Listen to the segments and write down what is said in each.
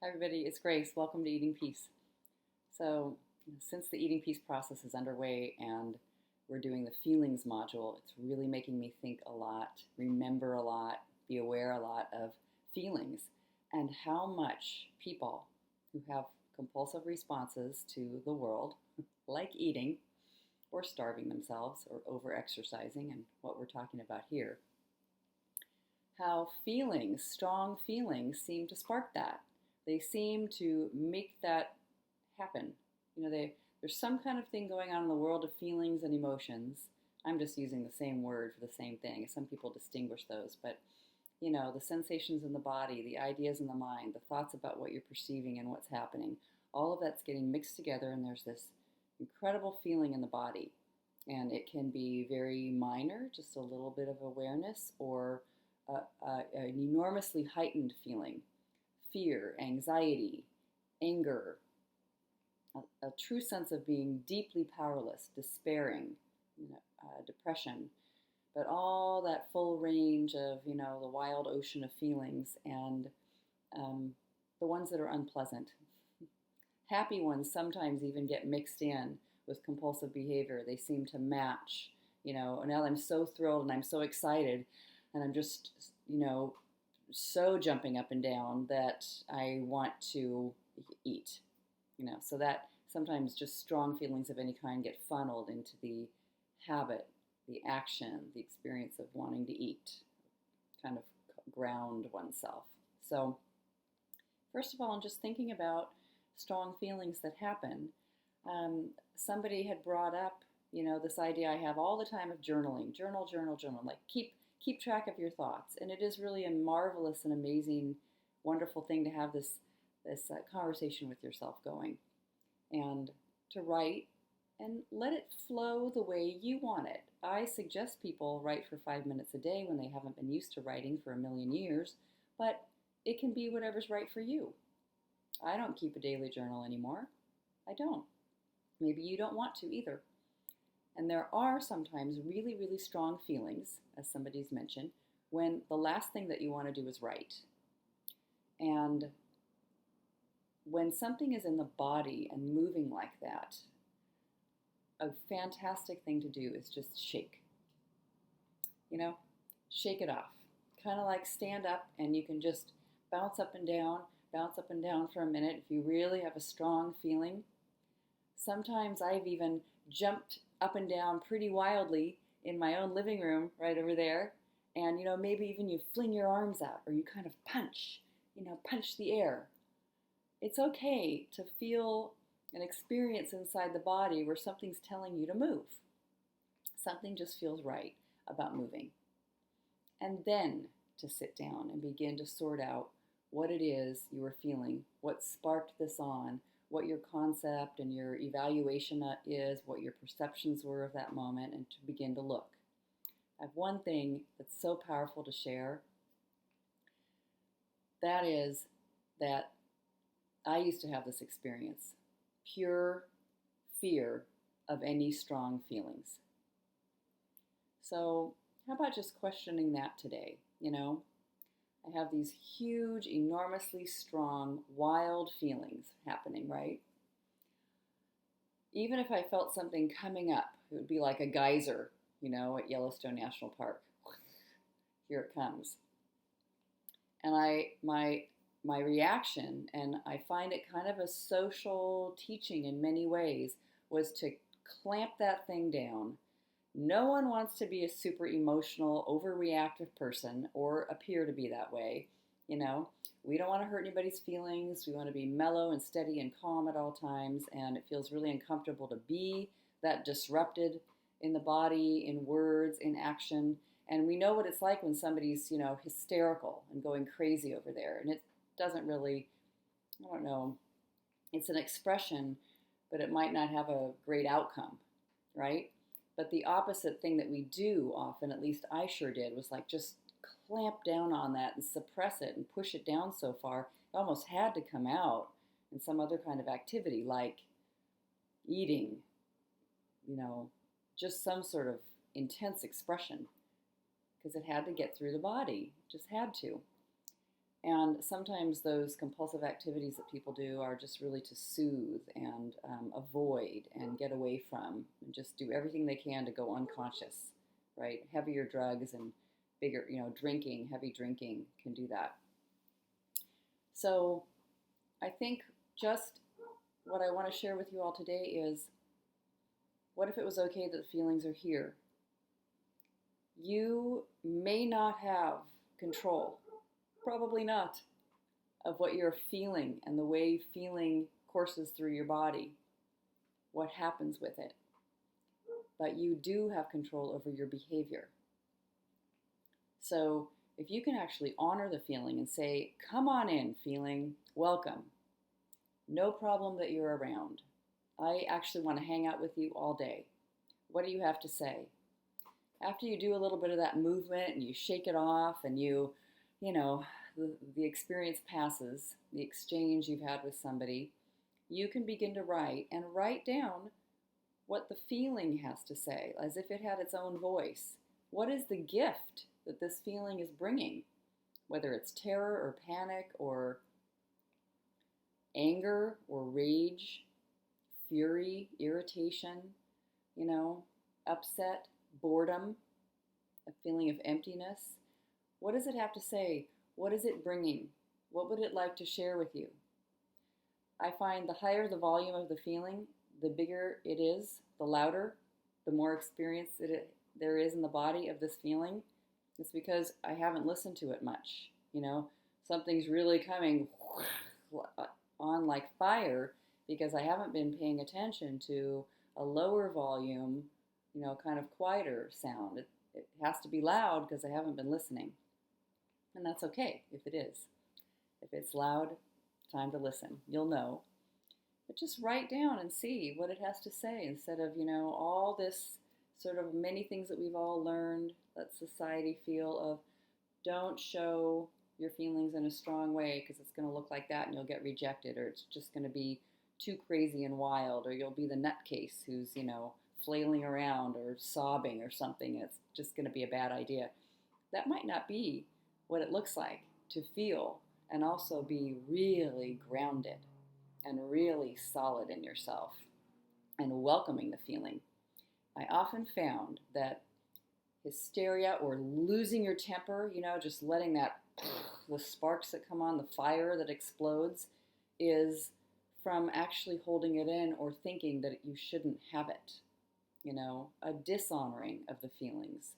Hi, everybody. It's Grace. Welcome to Eating Peace. So, since the Eating Peace process is underway and we're doing the feelings module, it's really making me think a lot, remember a lot, be aware a lot of feelings and how much people who have compulsive responses to the world, like eating or starving themselves or over-exercising, and what we're talking about here, how feelings, strong feelings, seem to spark that. They seem to make that happen. There's some kind of thing going on in the world of feelings and emotions. I'm just using the same word for the same thing. Some people distinguish those, but the sensations in the body, the ideas in the mind, the thoughts about what you're perceiving and what's happening, all of that's getting mixed together, and there's this incredible feeling in the body. And it can be very minor, just a little bit of awareness, or an enormously heightened feeling. Fear, anxiety, anger, a true sense of being deeply powerless, despairing, depression, but all that full range of, the wild ocean of feelings, and the ones that are unpleasant. Happy ones sometimes even get mixed in with compulsive behavior. They seem to match, now I'm so thrilled and I'm so excited and I'm just, so jumping up and down that I want to eat, so that sometimes just strong feelings of any kind get funneled into the habit, the action, the experience of wanting to eat, kind of ground oneself. So first of all, I'm just thinking about strong feelings that happen. Somebody had brought up, this idea I have all the time of journaling, journal, like keep track of your thoughts. And it is really a marvelous and amazing, wonderful thing to have this conversation with yourself going, and to write and let it flow the way you want it. I suggest people write for 5 minutes a day when they haven't been used to writing for a million years, but it can be whatever's right for you. I don't keep a daily journal anymore. I don't. Maybe you don't want to either. And there are sometimes really, really strong feelings, as somebody's mentioned, when the last thing that you want to do is write. And when something is in the body and moving like that, a fantastic thing to do is just shake. Shake it off. Kind of like stand up and you can just bounce up and down for a minute if you really have a strong feeling. Sometimes I've even jumped up and down pretty wildly in my own living room right over there. And, maybe even you fling your arms out or you kind of punch the air. It's okay to feel an experience inside the body where something's telling you to move. Something just feels right about moving. And then to sit down and begin to sort out what it is you were feeling, what sparked this on, what your concept and your evaluation is, what your perceptions were of that moment, and to begin to look. I have one thing that's so powerful to share. That is that I used to have this experience, pure fear of any strong feelings. So how about just questioning that today? I have these huge, enormously strong, wild feelings happening, right? Even if I felt something coming up, it would be like a geyser, at Yellowstone National Park. Here it comes. And my reaction, and I find it kind of a social teaching in many ways, was to clamp that thing down. No one wants to be a super emotional, overreactive person or appear to be that way. We don't want to hurt anybody's feelings. We want to be mellow and steady and calm at all times. And it feels really uncomfortable to be that disrupted in the body, in words, in action. And we know what it's like when somebody's, hysterical and going crazy over there. And it doesn't really, it's an expression, but it might not have a great outcome, right? But the opposite thing that we do often, at least I sure did, was like just clamp down on that and suppress it and push it down so far, it almost had to come out in some other kind of activity like eating, just some sort of intense expression, because it had to get through the body, just had to. And sometimes those compulsive activities that people do are just really to soothe and avoid and get away from, and just do everything they can to go unconscious, right? Heavier drugs and bigger, drinking, heavy drinking can do that. So I think just what I want to share with you all today is, what if it was okay that the feelings are here? You may not have control, probably not, of what you're feeling and the way feeling courses through your body, what happens with it. But you do have control over your behavior. So if you can actually honor the feeling and say, come on in, feeling, welcome. No problem that you're around. I actually want to hang out with you all day. What do you have to say? After you do a little bit of that movement and you shake it off and the experience passes, the exchange you've had with somebody, you can begin to write down what the feeling has to say, as if it had its own voice. What is the gift that this feeling is bringing? Whether it's terror or panic or anger or rage, fury, irritation, upset, boredom, a feeling of emptiness. What does it have to say? What is it bringing? What would it like to share with you? I find the higher the volume of the feeling, the bigger it is, the louder, the more experience there is in the body of this feeling. It's because I haven't listened to it much. Something's really coming on like fire because I haven't been paying attention to a lower volume, kind of quieter sound. It has to be loud because I haven't been listening. And that's okay if it is. If it's loud, time to listen. You'll know. But just write down and see what it has to say instead of, all this sort of many things that we've all learned, let society feel of, don't show your feelings in a strong way because it's going to look like that and you'll get rejected, or it's just going to be too crazy and wild, or you'll be the nutcase who's, flailing around or sobbing or something. It's just going to be a bad idea. That might not be what it looks like to feel and also be really grounded and really solid in yourself and welcoming the feeling. I often found that hysteria or losing your temper, just letting that, the sparks that come on, the fire that explodes, is from actually holding it in or thinking that you shouldn't have it. A dishonoring of the feelings.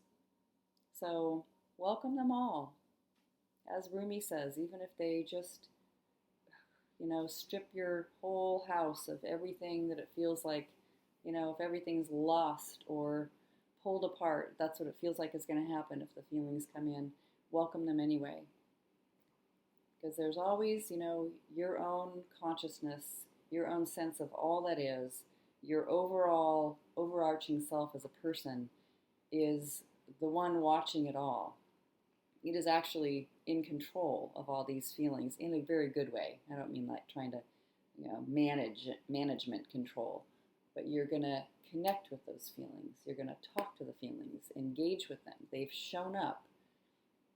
So welcome them all. As Rumi says, even if they just, strip your whole house of everything that it feels like, if everything's lost or pulled apart, that's what it feels like is going to happen if the feelings come in. Welcome them anyway. Because there's always, your own consciousness, your own sense of all that is, your overall overarching self as a person is the one watching it all. It is actually in control of all these feelings in a very good way. I don't mean like trying to, management control, but you're going to connect with those feelings. You're going to talk to the feelings, engage with them. They've shown up.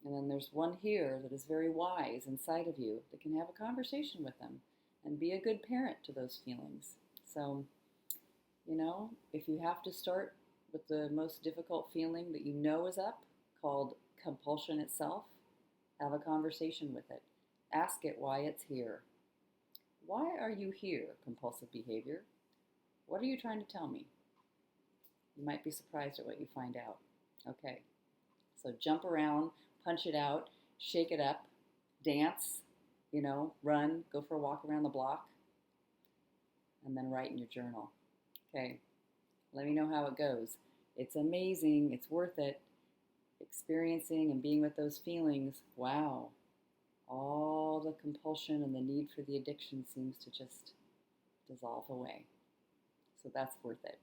And then there's one here that is very wise inside of you that can have a conversation with them and be a good parent to those feelings. So, if you have to start with the most difficult feeling that is up, called compulsion itself, have a conversation with it. Ask it why it's here. Why are you here, compulsive behavior? What are you trying to tell me? You might be surprised at what you find out. Okay, so jump around, punch it out, shake it up, dance, run, go for a walk around the block, and then write in your journal. Okay, let me know how it goes. It's amazing. It's worth it. Experiencing and being with those feelings, wow, all the compulsion and the need for the addiction seems to just dissolve away. So that's worth it.